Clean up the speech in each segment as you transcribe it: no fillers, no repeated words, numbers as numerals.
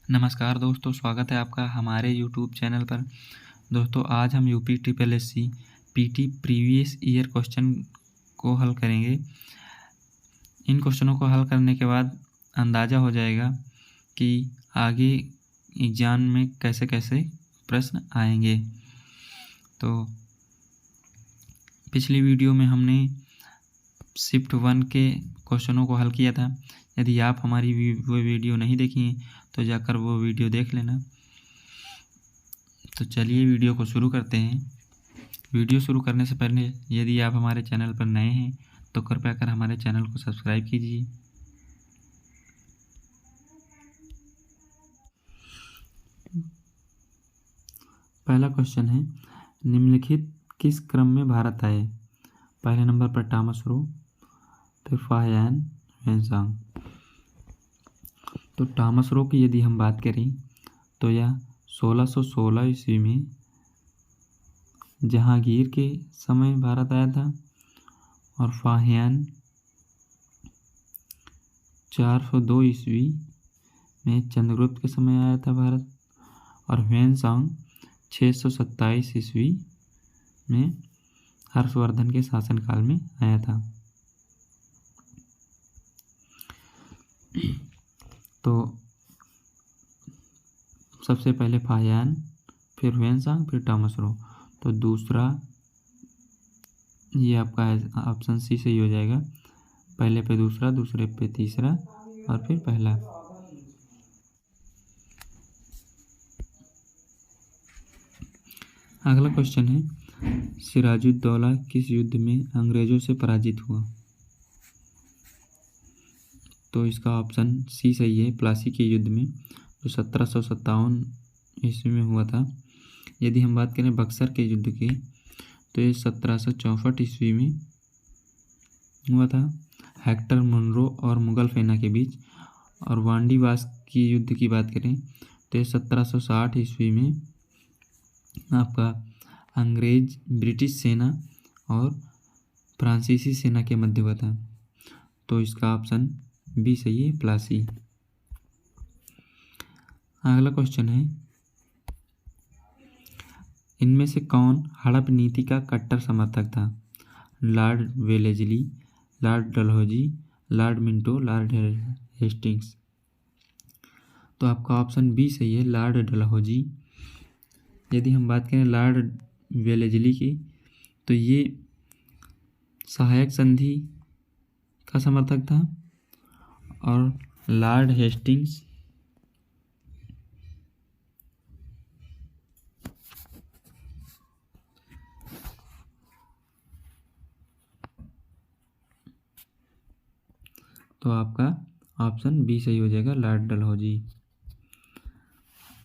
नमस्कार दोस्तों, स्वागत है आपका हमारे यूट्यूब चैनल पर। दोस्तों, आज हम UP triple SC PT previous year question को हल करेंगे। इन क्वेश्चनों को हल करने के बाद अंदाज़ा हो जाएगा कि आगे एग्जाम में कैसे कैसे प्रश्न आएंगे। तो पिछली वीडियो में हमने शिफ्ट 1 के क्वेश्चनों को हल किया था। यदि आप हमारी वो वीडियो नहीं देखी तो जाकर वो वीडियो देख लेना। तो चलिए वीडियो को शुरू करते हैं। वीडियो शुरू करने से पहले यदि आप हमारे चैनल पर नए हैं तो कृपया कर हमारे चैनल को सब्सक्राइब कीजिए। पहला क्वेश्चन है, निम्नलिखित किस क्रम में भारत आए? पहले नंबर पर टॉमस रो, फिर फाहियान, ह्वेनसांग। तो टॉमस रो की यदि हम बात करें तो यह 1616 ईस्वी में जहांगीर के समय भारत आया था, और फाहियान 402 ईस्वी में चंद्रगुप्त के समय आया था भारत, और ह्वेनसांग 627 ईस्वी में हर्षवर्धन के शासनकाल में आया था। तो सबसे पहले फाहियान, फिर ह्वेनसांग, फिर टॉमस रो। तो दूसरा, ये आपका ऑप्शन सी सही हो जाएगा। पहले पे दूसरा, दूसरे पे तीसरा, और फिर पहला। अगला क्वेश्चन है, सिराजुद्दौला किस युद्ध में अंग्रेजों से पराजित हुआ? तो इसका ऑप्शन सी सही है, प्लासी के युद्ध में, जो 1757 ईस्वी में हुआ था। यदि हम बात करें बक्सर के युद्ध की तो ये 1764 ईस्वी में हुआ था, हेक्टर मुनरो और मुगल सेना के बीच। और वांडीवास की युद्ध की बात करें तो ये 1760 ईस्वी में आपका अंग्रेज ब्रिटिश सेना और फ्रांसीसी सेना के मध्य हुआ था। तो इसका ऑप्शन बी सही है, प्लासी। अगला क्वेश्चन है, इनमें से कौन हड़प नीति का कट्टर समर्थक था? Lord Wellesley, Lord Dalhousie, Lord Minto, Lord Hastings. तो आपका ऑप्शन बी सही है, लॉर्ड डलहौजी। यदि हम बात करें लॉर्ड वेलेस्ली की तो ये सहायक संधि का समर्थक था, और लॉर्ड हेस्टिंग्स तो आपका ऑप्शन बी सही हो जाएगा, लॉर्ड डलहौजी।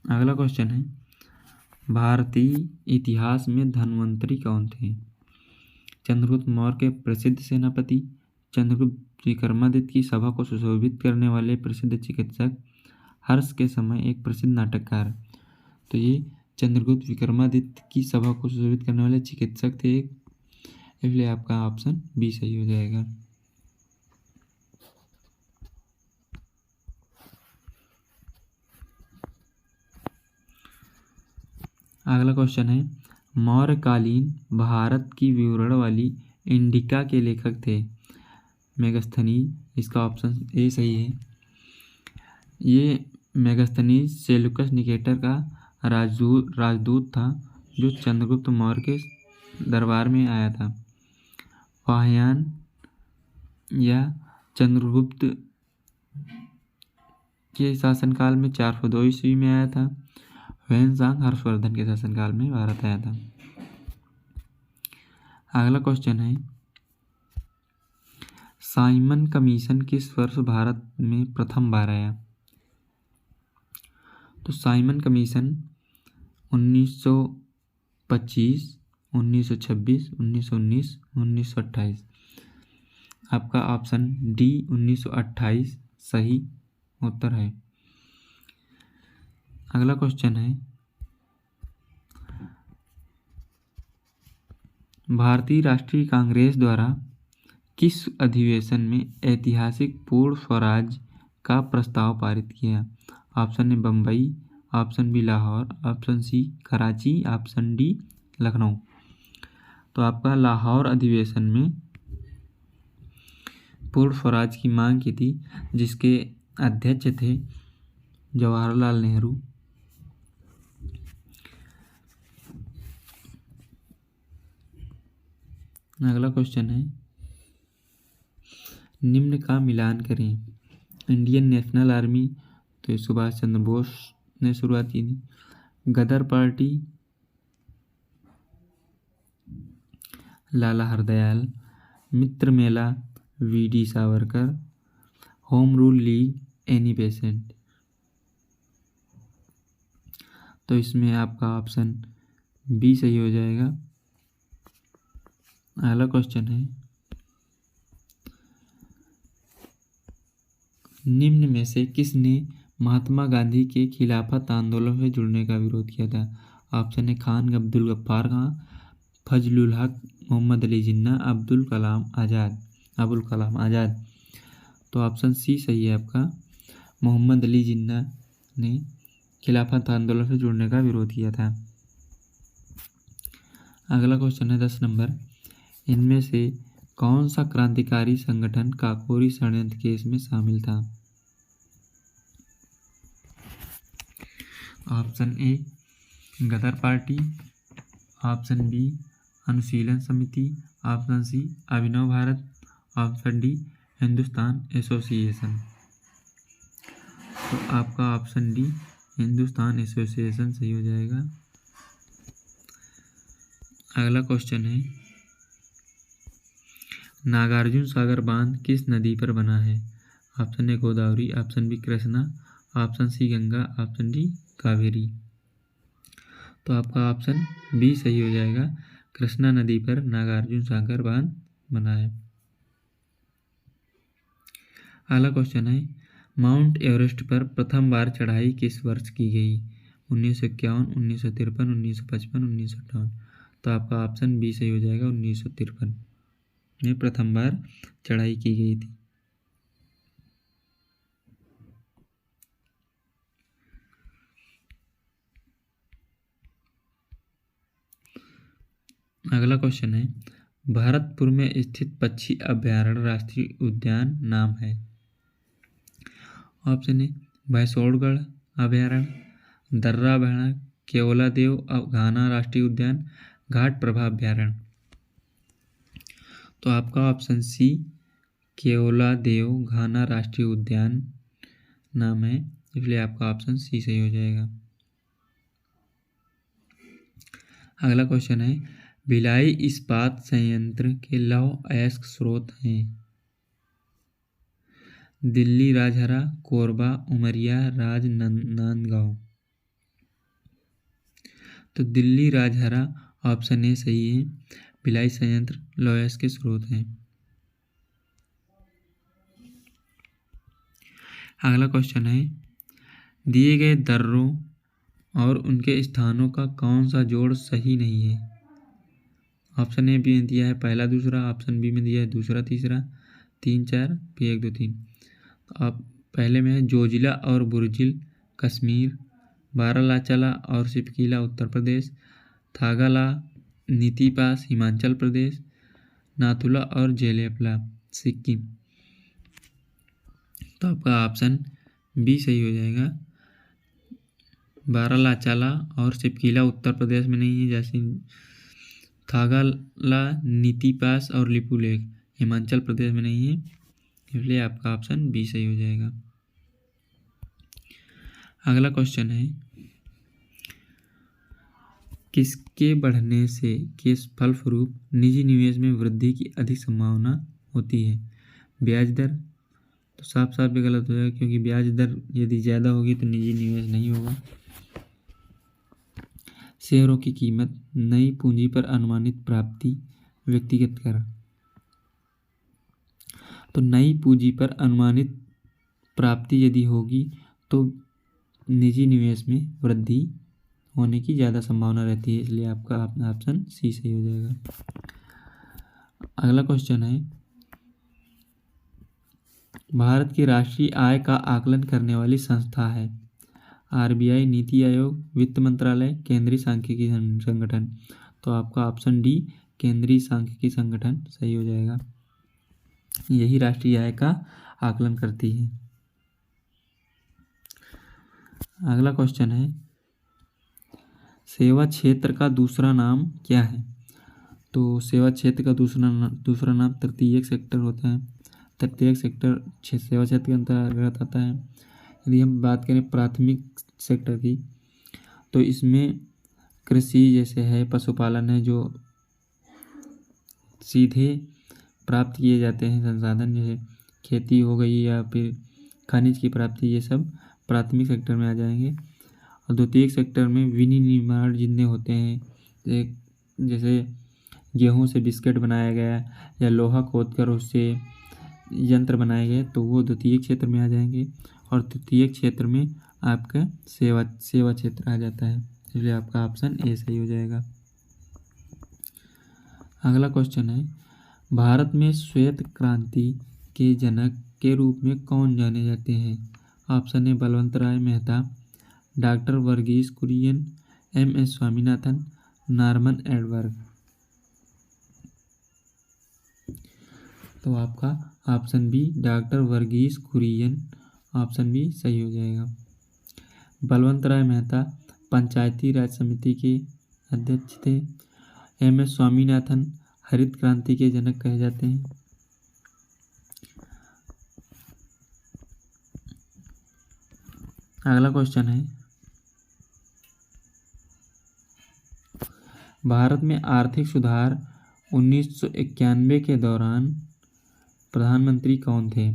अगला क्वेश्चन है, भारतीय इतिहास में धन्वंतरी कौन थे? चंद्रगुप्त मौर्य के प्रसिद्ध सेनापति, चंद्रगुप्त विक्रमादित्य की सभा को सुशोभित करने वाले प्रसिद्ध चिकित्सक, हर्ष के समय एक प्रसिद्ध नाटककार। तो ये चंद्रगुप्त विक्रमादित्य की सभा को सुशोभित करने वाले चिकित्सक थे, इसलिए आपका ऑप्शन बी सही हो जाएगा। अगला क्वेश्चन है, मौर्यकालीन भारत की विवरण वाली इंडिका के लेखक थे? मेगास्थनीज। इसका ऑप्शन ए सही है। ये मेगास्थनीज सेल्यूकस निकेटर का राजदूत था, जो चंद्रगुप्त मौर्य के दरबार में आया था। फाहियान या चंद्रगुप्त के शासनकाल में 402 ईस्वी में आया था। ह्वेनसांग हर्षवर्धन के शासनकाल में भारत आया था। अगला क्वेश्चन है, साइमन कमीशन किस वर्ष भारत में प्रथम बार आया? तो साइमन कमीशन 1925, 1926, 1919, 1928। आपका ऑप्शन डी 1928 सही उत्तर है। अगला क्वेश्चन है, भारतीय राष्ट्रीय कांग्रेस द्वारा किस अधिवेशन में ऐतिहासिक पूर्ण स्वराज का प्रस्ताव पारित किया? Option A Bombay, option B Lahore, option C Karachi, option D Lucknow. तो आपका लाहौर अधिवेशन में पूर्ण स्वराज की मांग की थी, जिसके अध्यक्ष थे जवाहरलाल नेहरू। अगला क्वेश्चन है, निम्न का मिलान करें। इंडियन नेशनल आर्मी, तो सुभाष चंद्र बोस ने शुरुआत की थी। Ghadar party, Lala Hardayal. Mitra Mela, V D. Savarkar. Home rule league, Annie Besant. तो इसमें आपका ऑप्शन बी सही हो जाएगा। अगला क्वेश्चन है, निम्न में से किसने महात्मा गांधी के खिलाफत आंदोलन से जुड़ने का विरोध किया था? ऑप्शन है खान अब्दुल गफ्फार खां, फजलुल हक, मोहम्मद अली जिन्ना, अब्दुल कलाम आज़ाद। तो ऑप्शन सी सही है आपका। मोहम्मद अली जिन्ना ने खिलाफत आंदोलन से जुड़ने का विरोध किया था। अगला क्वेश्चन है 10 नंबर, इनमें से कौन सा क्रांतिकारी संगठन काकोरी षड्यंत्र केस में शामिल था? Option A Ghadar party, option B Anushilan Samiti, option C Abhinav Bharat, option D Hindustan association. तो आपका ऑप्शन डी हिंदुस्तान एसोसिएशन सही हो जाएगा। अगला क्वेश्चन है, नागार्जुन सागर बांध किस नदी पर बना है? Option A Godavari, option B Krishna, option C Ganga, option D Kaveri. तो आपका ऑप्शन बी सही हो जाएगा। कृष्णा नदी पर नागार्जुन सागर बांध बना है। अगला क्वेश्चन है, माउंट एवरेस्ट पर प्रथम बार चढ़ाई किस वर्ष की गई? 1951, 1953, 1955, 1958। तो आपका ऑप्शन बी सही हो जाएगा। 1953 में प्रथम बार चढ़ाई की गई थी। अगला क्वेश्चन है, भरतपुर में स्थित पक्षी अभयारण्य राष्ट्रीय उद्यान नाम है? ऑप्शन ए भैंसोड़गढ़ अभयारण्य, दर्रा अभयारण्य, केवलादेव घाना राष्ट्रीय उद्यान, घाट प्रभा अभयारण्य। तो आपका ऑप्शन सी केवलादेव घाना राष्ट्रीय उद्यान नाम है, इसलिए आपका ऑप्शन सी सही हो जाएगा। अगला क्वेश्चन है, भिलाई इस्पात संयंत्र के लौह अयस्क स्रोत हैं? दिल्ली राजहरा, कोरबा, उमरिया, राजनांदगांव। तो दिल्ली राजहरा ऑप्शन ए सही है। भिलाई संयंत्र लौह अयस्क के स्रोत हैं। अगला क्वेश्चन है, दिए गए दर्रों और उनके स्थानों का कौन सा जोड़ सही नहीं है? ऑप्शन ए भी दिया है पहला दूसरा, ऑप्शन बी में दिया है दूसरा तीसरा, 3 4, फिर 1 2 3। तो आप पहले में है जोजिला और बुर्जिल कश्मीर, बारालाचाला और सिपकीला उत्तर प्रदेश, थागाला नीति पास हिमाचल प्रदेश, नाथुला और जेलेपला सिक्किम। तो आपका ऑप्शन बी सही हो जाएगा। बारालाचाला और सिपकीला उत्तर प्रदेश में नहीं है, जैसे थागाला नीति पास और लिपुलेख हिमाचल प्रदेश में नहीं है, इसलिए आपका ऑप्शन बी सही हो जाएगा। अगला क्वेश्चन है, किसके बढ़ने से के फलस्वरूप निजी निवेश में वृद्धि की अधिक संभावना होती है? ब्याज दर, तो साफ साफ भी गलत हो जाएगा, क्योंकि ब्याज दर यदि ज़्यादा होगी तो निजी निवेश नहीं होगा। शेयरों की कीमत, नई पूंजी पर अनुमानित प्राप्ति, व्यक्तिगत कर। तो नई पूंजी पर अनुमानित प्राप्ति यदि होगी तो निजी निवेश में वृद्धि होने की ज़्यादा संभावना रहती है, इसलिए आपका ऑप्शन सी सही हो जाएगा। अगला क्वेश्चन है, भारत की राष्ट्रीय आय का आकलन करने वाली संस्था है? आरबीआई, नीति आयोग, वित्त मंत्रालय, केंद्रीय सांख्यिकी संगठन। तो आपका ऑप्शन डी केंद्रीय सांख्यिकी संगठन सही हो जाएगा। यही राष्ट्रीय आय का आकलन करती है। अगला क्वेश्चन है, सेवा क्षेत्र का दूसरा नाम क्या है? तो सेवा क्षेत्र का दूसरा नाम तृतीयक सेक्टर होता है। तृतीयक सेक्टर सेवा क्षेत्र के अंतर्गत आता है। यदि हम बात करें प्राथमिक सेक्टर की, तो इसमें कृषि जैसे है, पशुपालन है, जो सीधे प्राप्त किए जाते हैं संसाधन, जैसे खेती हो गई या फिर खनिज की प्राप्ति, ये सब प्राथमिक सेक्टर में आ जाएंगे। और द्वितीयक सेक्टर में विनिर्माण जितने होते हैं, जैसे गेहूं से बिस्किट बनाया गया या लोहा खोदकर उससे यंत्र बनाए गए, तो वो द्वितीयक क्षेत्र में आ जाएंगे। और तृतीयक क्षेत्र में आपका सेवा क्षेत्र आ जाता है, इसलिए आपका ऑप्शन ए सही हो जाएगा। अगला क्वेश्चन है, भारत में श्वेत क्रांति के जनक के रूप में कौन जाने जाते हैं? Option A Balwant Rai Mehta, doctor Verghese Kurien, M S. Swaminathan, Norman Edward. तो आपका option B doctor Verghese Kurien, option B सही हो जाएगा। बलवंत राय मेहता पंचायती राज समिति के अध्यक्ष थे। एम.एस. स्वामीनाथन हरित क्रांति के जनक कहे जाते हैं। अगला क्वेश्चन है, भारत में आर्थिक सुधार 1991 के दौरान प्रधानमंत्री कौन थे?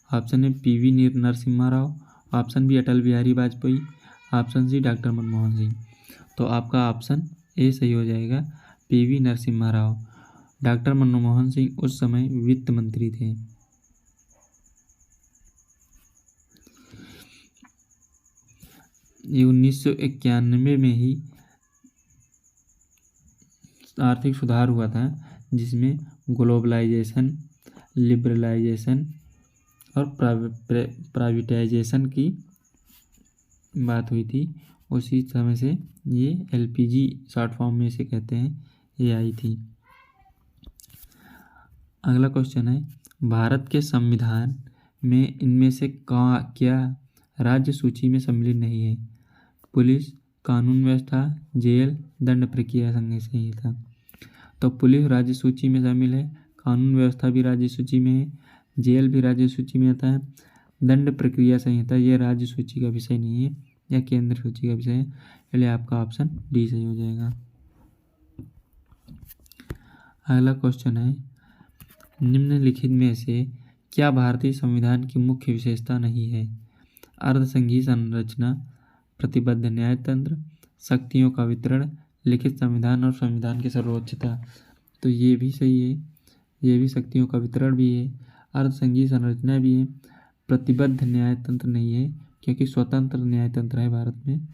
Option A P V. Narasimha Rao, option B Atal Bihari Vajpayee, option C doctor Manmohan Singh. तो आपका ऑप्शन ए सही हो जाएगा, पी.वी. नरसिम्हा राव। डॉक्टर मनमोहन सिंह उस समय वित्त मंत्री थे। ये 1991 में ही आर्थिक सुधार हुआ था, जिसमें ग्लोबलाइजेशन, लिबरलाइजेशन और प्राइवेटाइजेशन की बात हुई थी। उसी समय से ये एलपीजी शॉर्ट फॉर्म में से कहते हैं, ये आई थी। अगला क्वेश्चन है, भारत के संविधान में इनमें से क्या राज्य सूची में सम्मिलित नहीं है? पुलिस, कानून व्यवस्था, जेल, दंड प्रक्रिया संहिता। तो पुलिस राज्य सूची में शामिल है, कानून व्यवस्था भी राज्य सूची में है, जेल भी राज्य सूची में आता है, दंड प्रक्रिया संहिता ये राज्य सूची का विषय नहीं है या केंद्र सूची का विषय है, इसलिए आपका ऑप्शन डी सही हो जाएगा। अगला क्वेश्चन है, निम्नलिखित में से क्या भारतीय संविधान की मुख्य विशेषता नहीं है? अर्धसंघीय संरचना, प्रतिबद्ध न्यायतंत्र, शक्तियों का वितरण, लिखित संविधान और संविधान की सर्वोच्चता। तो ये भी सही है, ये भी शक्तियों का वितरण भी है, अर्धसंघीय संरचना भी है, प्रतिबद्ध न्यायतंत्र नहीं है क्योंकि स्वतंत्र न्यायतंत्र है भारत में,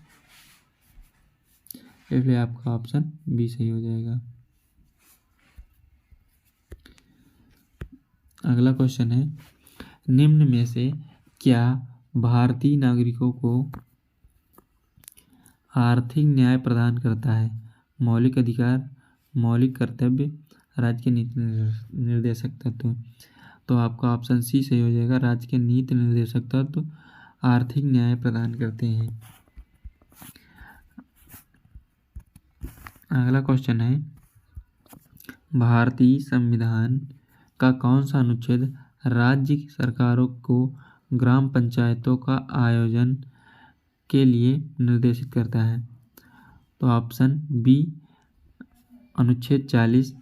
इसलिए आपका ऑप्शन बी सही हो जाएगा। अगला क्वेश्चन है, निम्न में से क्या भारतीय नागरिकों को आर्थिक न्याय प्रदान करता है? मौलिक अधिकार, मौलिक कर्तव्य, राज्य के नीति निर्देशक तत्व। तो आपका ऑप्शन सी सही हो जाएगा, राज्य के नीति निर्देशक तत्व आर्थिक न्याय प्रदान करते हैं। अगला क्वेश्चन है, भारतीय संविधान का कौन सा अनुच्छेद राज्य सरकारों को ग्राम पंचायतों का आयोजन के लिए निर्देशित करता है? तो ऑप्शन बी अनुच्छेद 40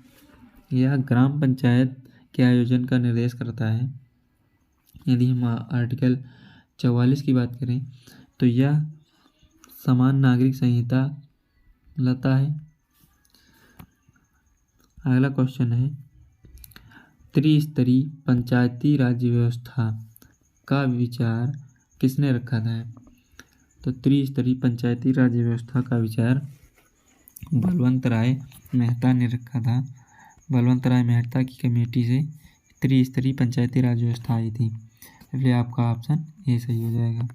यह ग्राम पंचायत के आयोजन का निर्देश करता है। यदि हम आर्टिकल 44 की बात करें तो यह समान नागरिक संहिता लाता है। अगला क्वेश्चन है, त्रिस्तरीय पंचायती राज व्यवस्था का विचार किसने रखा था? तो त्रिस्तरीय पंचायती राज व्यवस्था का विचार बलवंत राय मेहता ने रखा था। बलवंत राय मेहता की कमेटी से त्रिस्तरीय पंचायती राज व्यवस्था आई थी, इसलिए आपका ऑप्शन ए सही हो जाएगा।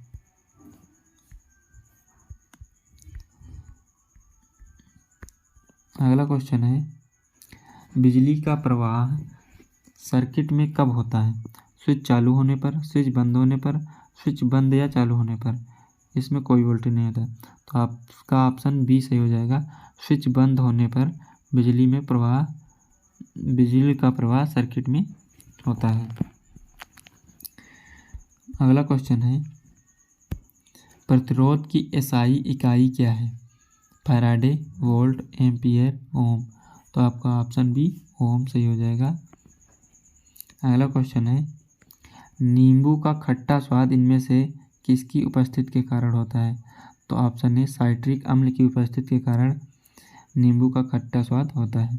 अगला क्वेश्चन है, बिजली का प्रवाह सर्किट में कब होता है? स्विच चालू होने पर, स्विच बंद होने पर, स्विच बंद या चालू होने पर। इसमें कोई वोल्टेज नहीं होता, तो आपका ऑप्शन बी सही हो जाएगा। स्विच बंद होने पर बिजली का प्रवाह सर्किट में होता है। अगला क्वेश्चन है, प्रतिरोध की एसआई इकाई क्या है? फैराडे, वोल्ट, एम्पियर, ओम। तो आपका ऑप्शन बी ओम सही हो जाएगा। अगला क्वेश्चन है, नींबू का खट्टा स्वाद इनमें से किसकी उपस्थिति के कारण होता है? तो ऑप्शन ए साइट्रिक अम्ल की उपस्थिति के कारण नींबू का खट्टा स्वाद होता है।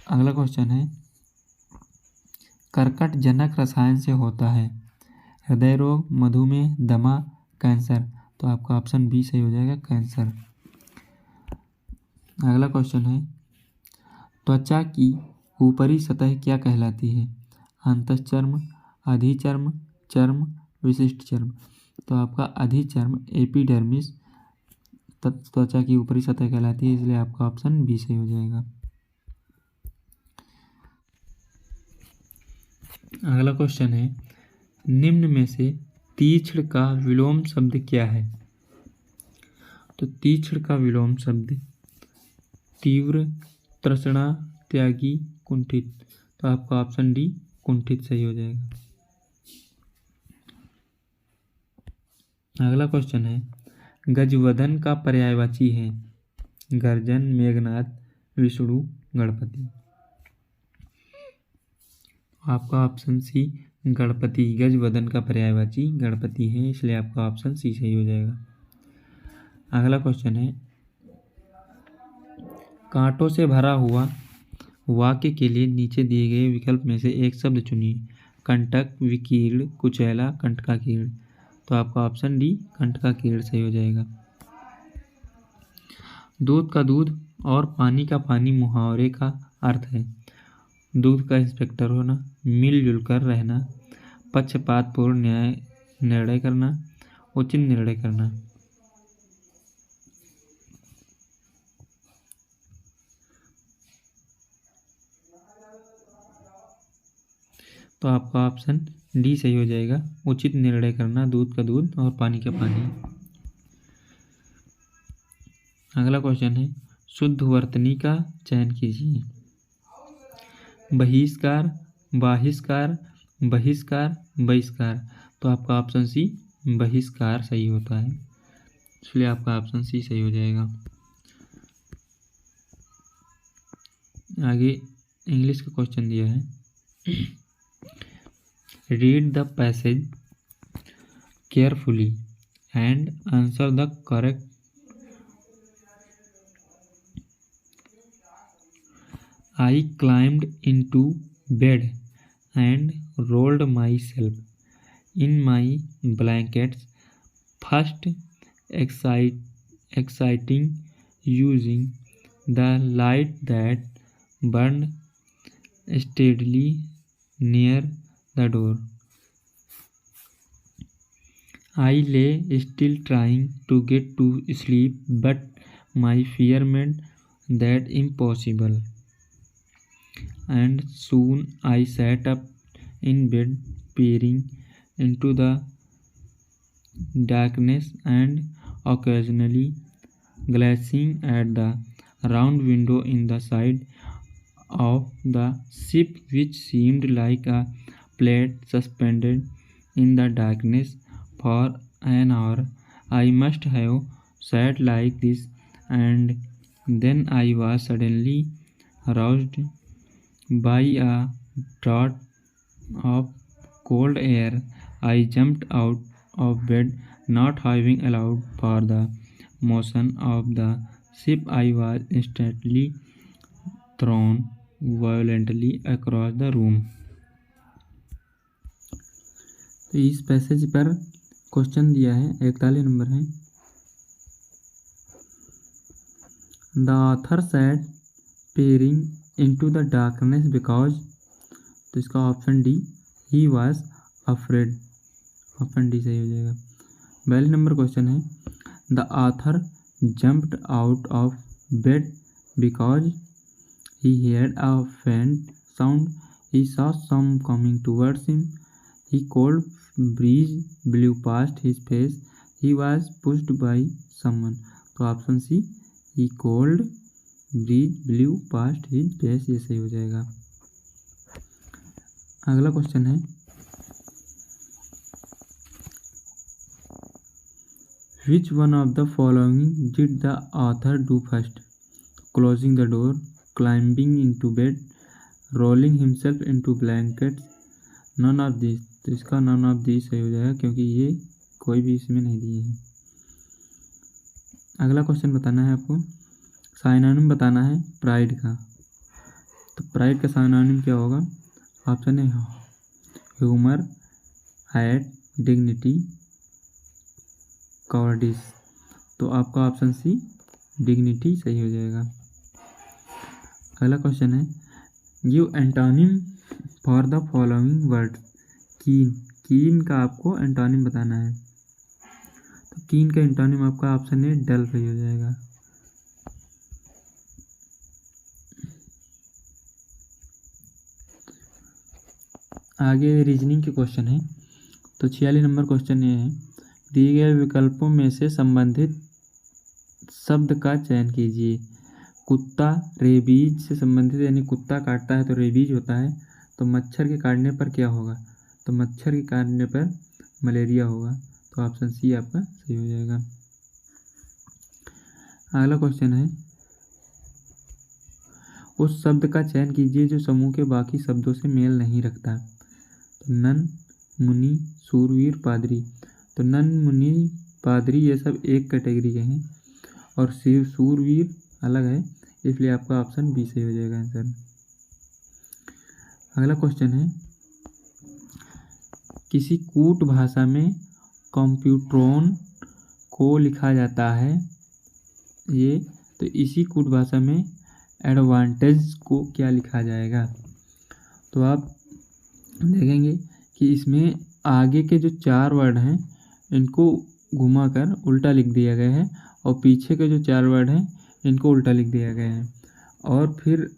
अगला क्वेश्चन है, कर्कट जनक रसायन से होता है? हृदय रोग, मधुमेह, दमा, कैंसर। तो आपका ऑप्शन बी सही हो जाएगा, कैंसर। अगला क्वेश्चन है, त्वचा की ऊपरी सतह क्या कहलाती है? अंतःचर्म, अधिचर्म, चर्म, विशिष्ट चर्म। तो आपका अधिचर्म एपिडर्मिस त्वचा की ऊपरी सतह कहलाती है, इसलिए आपका ऑप्शन बी सही हो जाएगा। अगला क्वेश्चन है, निम्न में से तीक्ष्ण का विलोम शब्द क्या है? तो तीक्ष्ण का विलोम शब्द तीव्र, तृष्णा, त्यागी, कुंठित। तो आपका ऑप्शन डी कुंठित सही हो जाएगा। अगला क्वेश्चन है, गजवदन का पर्यायवाची है? गर्जन, मेघनाद, विष्णु, गणपति। आपका ऑप्शन सी गणपति, गजवदन का पर्यायवाची गणपति है, इसलिए आपका ऑप्शन सी सही हो जाएगा। अगला क्वेश्चन है, कांटों से भरा हुआ वाक्य के लिए नीचे दिए गए विकल्प में से एक शब्द चुनिए। कंटक, विकीर्ण, कुचैला, कंटकाकीर्ण। तो आपका ऑप्शन डी कंटकाकीर्ण सही हो जाएगा। दूध का दूध और पानी का पानी मुहावरे का अर्थ है? दूध का इंस्पेक्टर होना, मिलजुल कर रहना, पक्षपातपूर्ण निर्णय करना, उचित निर्णय करना। तो आपका ऑप्शन डी सही हो जाएगा, उचित निर्णय करना, दूध का दूध और पानी का पानी। अगला क्वेश्चन है, शुद्ध वर्तनी का चयन कीजिए। बहिष्कार, बाहिष्कार, बहिष्कार, बहिष्कार। तो आपका ऑप्शन सी बहिष्कार सही होता है, इसलिए आपका ऑप्शन सी सही हो जाएगा। आगे इंग्लिश का क्वेश्चन दिया है, read the passage carefully and answer the correct. I climbed into bed and rolled myself in my blankets, first exciting using the light that burned steadily near the door. I lay still trying to get to sleep, but my fear made that impossible. And soon I sat up in bed, peering into the darkness and occasionally glancing at the round window in the side of the ship, which seemed like a plate suspended in the darkness for an hour. I must have sat like this, and then I was suddenly roused by a draught of cold air. I jumped out of bed, not having allowed for the motion of the ship. I was instantly thrown violently across the room. तो इस passage पर question दिया है, 41 number है। The author said peering into the darkness because, तो इसका option D he was afraid, option D सही हो जाएगा। 42 नंबर क्वेश्चन है, the author jumped out of bed because he heard a faint sound. He saw some coming towards him. He cold breeze blew past his face. He was pushed by someone. तो option C, he cold breeze blew past his face, ये सही हो जाएगा। अगला question है, which one of the following did the author do first? Closing the door, climbing into bed, rolling himself into blankets, none of these। तो इसका none of these सही हो जाएगा क्योंकि ये कोई भी इसमें नहीं दिए हैं। अगला क्वेश्चन बताना है आपको, साइनोनिम बताना है प्राइड का। तो प्राइड का साइनोनिम क्या होगा? ऑप्शन है ह्यूमर, हाइट, डिग्निटी, कॉवर्डिस। तो आपका ऑप्शन सी डिग्निटी सही हो जाएगा। अगला क्वेश्चन है, give antonym for the following word. कीन, कीन का आपको एंटोनिम बताना है। तो कीन का एंटोनिम आपका ऑप्शन है डल सही हो जाएगा। आगे रीजनिंग के क्वेश्चन है। तो 46 नंबर क्वेश्चन ये है, दिए गए विकल्पों में से संबंधित शब्द का चयन कीजिए। कुत्ता रेबीज से संबंधित, यानी कुत्ता काटता है तो रेबीज होता है। तो मच्छर के काटने पर क्या होगा? तो मच्छर के काटने पर मलेरिया होगा। तो ऑप्शन सी आपका सही हो जाएगा। अगला क्वेश्चन है, उस शब्द का चयन कीजिए जो समूह के बाकी शब्दों से मेल नहीं रखता। तो नन, मुनि, सूरवीर, पादरी। तो नन, मुनि, पादरी ये सब एक कैटेगरी के हैं और सूरवीर अलग है, इसलिए आपका ऑप्शन बी सही हो जाएगा आंसर। अगला क्वेश्चन है, किसी कूट भाषा में कंप्यूट्रोन को लिखा जाता है ये, तो इसी कूट भाषा में एडवांटेज को क्या लिखा जाएगा? तो आप देखेंगे कि इसमें आगे के जो 4 वर्ड हैं इनको घुमाकर उल्टा लिख दिया गया है और पीछे के जो 4 वर्ड हैं इनको उल्टा लिख दिया गया है, और फिर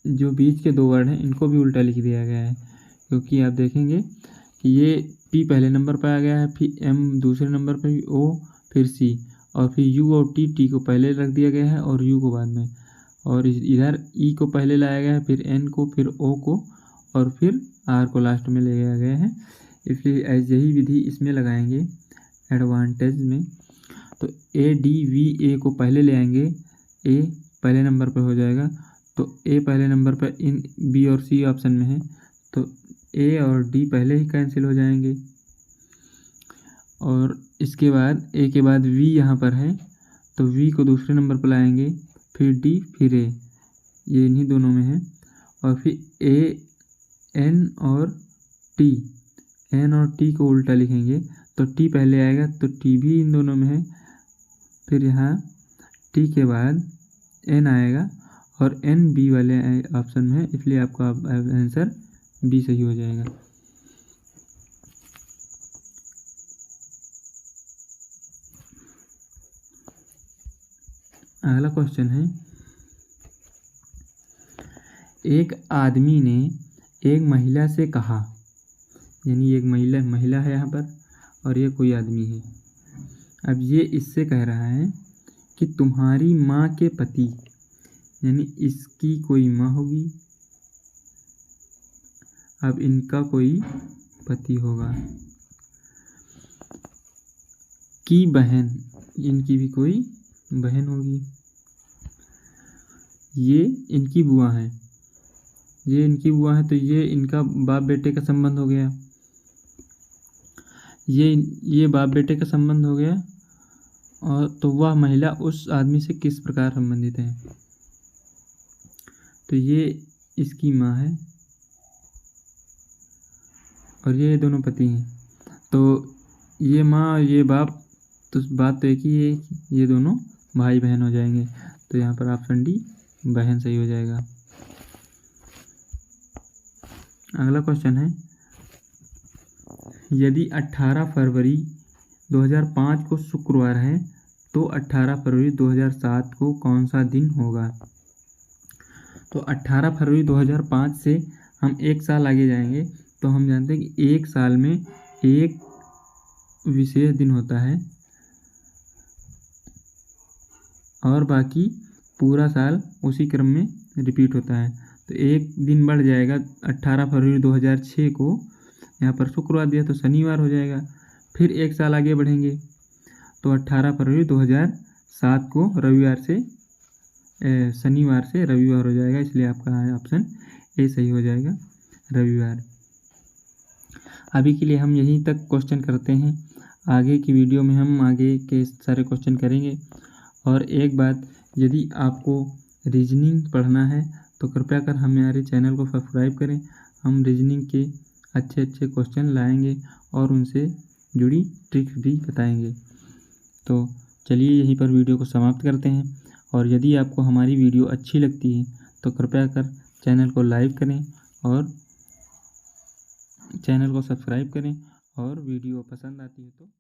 जो बीच के 2 वर्ड हैं इनको भी उल्टा लिख दिया गया है। क्योंकि आप देखेंगे कि ये पी पहले नंबर पर आ गया है, फिर एम दूसरे नंबर पर, ओ, फिर सी, और फिर यू और टी, टी को पहले रख दिया गया है और यू को बाद में, और इधर ई को पहले लाया गया है, फिर एन को, फिर ओ को, और फिर आर को लास्ट में ले गया गया है। इसलिए यही विधि इसमें लगाएंगे एडवांटेज में। तो ए डी वी ए को पहले ले आएंगे, ए पहले नंबर पर हो जाएगा। तो ए पहले नंबर पर, इन बी और सी ऑप्शन में है, तो ए और डी पहले ही कैंसिल हो जाएंगे। और इसके बाद ए के बाद वी यहाँ पर है, तो वी को दूसरे नंबर पर लाएंगे, फिर डी, फिर ए, ये इन्हीं दोनों में है। और फिर ए, एन और टी, एन और टी को उल्टा लिखेंगे, तो टी पहले आएगा, तो टी भी इन दोनों में है। फिर यहाँ टी के बाद एन आएगा और एन बी वाले ऑप्शन में है, इसलिए आपका आंसर बी सही हो जाएगा। अगला क्वेश्चन है, एक आदमी ने एक महिला से कहा, यानी एक महिला है यहाँ पर और ये कोई आदमी है। अब ये इससे कह रहा है कि तुम्हारी माँ के पति, यानी इसकी कोई माँ होगी, अब इनका कोई पति होगा, की बहन, इनकी भी कोई बहन होगी, ये इनकी बुआ है, ये इनकी बुआ है, तो ये इनका बाप बेटे का संबंध हो गया, ये बाप बेटे का संबंध हो गया। और तो वह महिला उस आदमी से किस प्रकार संबंधित है? तो ये इसकी माँ है और ये दोनों पति हैं, तो ये माँ और ये बाप, तो बात तो एक ही है, ये दोनों भाई बहन हो जाएंगे। तो यहाँ पर ऑप्शन डी बहन सही हो जाएगा। अगला क्वेश्चन है, यदि 18 फरवरी 2005 को शुक्रवार है तो 18 फरवरी 2007 को कौन सा दिन होगा? तो 18 फरवरी 2005 से हम एक साल आगे जाएंगे तो हम जानते हैं कि एक साल में एक विशेष दिन होता है और बाकी पूरा साल उसी क्रम में रिपीट होता है। तो एक दिन बढ़ जाएगा 18 फरवरी 2006 को, यहाँ पर शुक्रवार दिया तो शनिवार हो जाएगा। फिर एक साल आगे बढ़ेंगे तो 18 फरवरी 2007 को रविवार से शनिवार से रविवार हो जाएगा, इसलिए आपका ऑप्शन ए सही हो जाएगा, रविवार। अभी के लिए हम यहीं तक क्वेश्चन करते हैं, आगे की वीडियो में हम आगे के सारे क्वेश्चन करेंगे। और एक बात, यदि आपको रीजनिंग पढ़ना है तो कृपया कर हमारे चैनल को सब्सक्राइब करें। हम रीजनिंग के अच्छे अच्छे क्वेश्चन लाएंगे और उनसे जुड़ी ट्रिक्स भी बताएंगे। तो चलिए यहीं पर वीडियो को समाप्त करते हैं। और यदि आपको हमारी वीडियो अच्छी लगती है तो कृपया कर चैनल को लाइक करें और चैनल को सब्सक्राइब करें, और वीडियो पसंद आती है तो